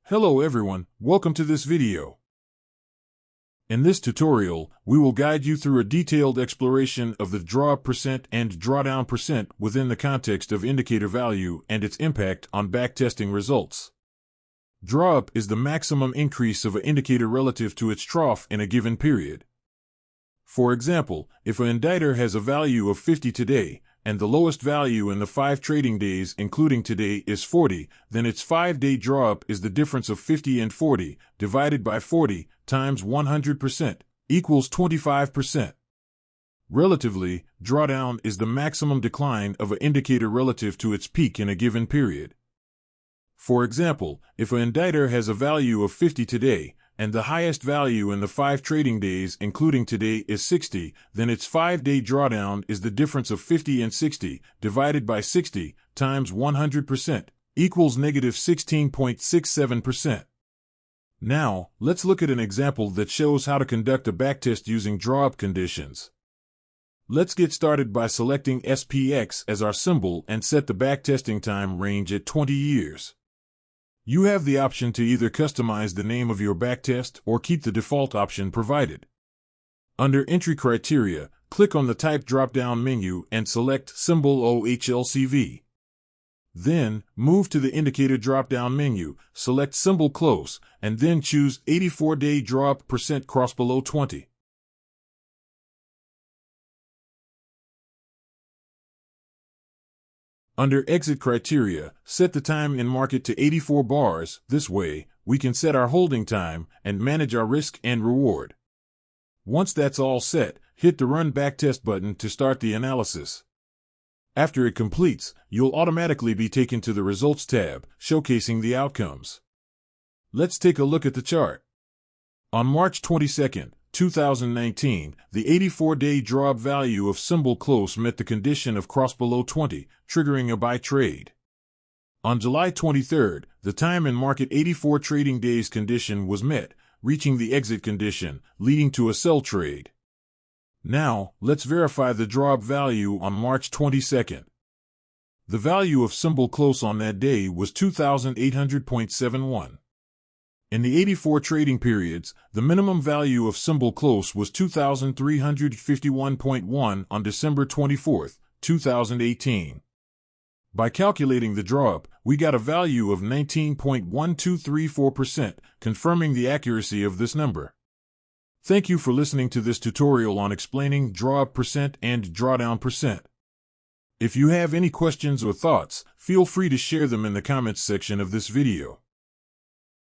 Hello everyone, welcome to this video. In this tutorial, we will guide you through a detailed exploration of the DrawUp % and DrawDown % within the context of indicator value and its impact on backtesting results. DrawUp is the maximum increase of an indicator relative to its trough in a given period. For example, if an indicator has a value of 50 today, and the lowest value in the 5 trading days including today is 40, then its 5-day DrawUp is the difference of 50 and 40, divided by 40, times 100%, equals 25%. Relatively, DrawDown is the maximum decline of an indicator relative to its peak in a given period. For example, if an indicator has a value of 50 today, and the highest value in the 5 trading days including today is 60, then its 5-day DrawDown is the difference of 50 and 60, divided by 60, times 100%, equals negative 16.67%. Now, let's look at an example that shows how to conduct a backtest using DrawUp conditions. Let's get started by selecting SPX as our symbol and set the backtesting time range at 20 years. You have the option to either customize the name of your backtest or keep the default option provided. Under Entry Criteria, click on the Type drop-down menu and select symbol OHLCV. Then, move to the Indicator drop-down menu, select symbol Close, and then choose 84-day DrawUp % cross below 20. Under Exit Criteria, set the time in market to 84 bars. This way, we can set our holding time and manage our risk and reward. Once that's all set, hit the Run Backtest button to start the analysis. After it completes, you'll automatically be taken to the Results tab, showcasing the outcomes. Let's take a look at the chart. On March 22, 2019, the 84-day DrawUp value of symbol Close met the condition of cross below 20, triggering a buy trade. On July 23, the time in market 84 trading days condition was met, reaching the exit condition, leading to a sell trade. Now, let's verify the DrawUp value on March 22. The value of symbol Close on that day was 2,800.71. In the 84 trading periods, the minimum value of symbol Close was 2,351.1 on December 24, 2018. By calculating the DrawUp, we got a value of 19.1234%, confirming the accuracy of this number. Thank you for listening to this tutorial on explaining DrawUp % and DrawDown %. If you have any questions or thoughts, feel free to share them in the comments section of this video.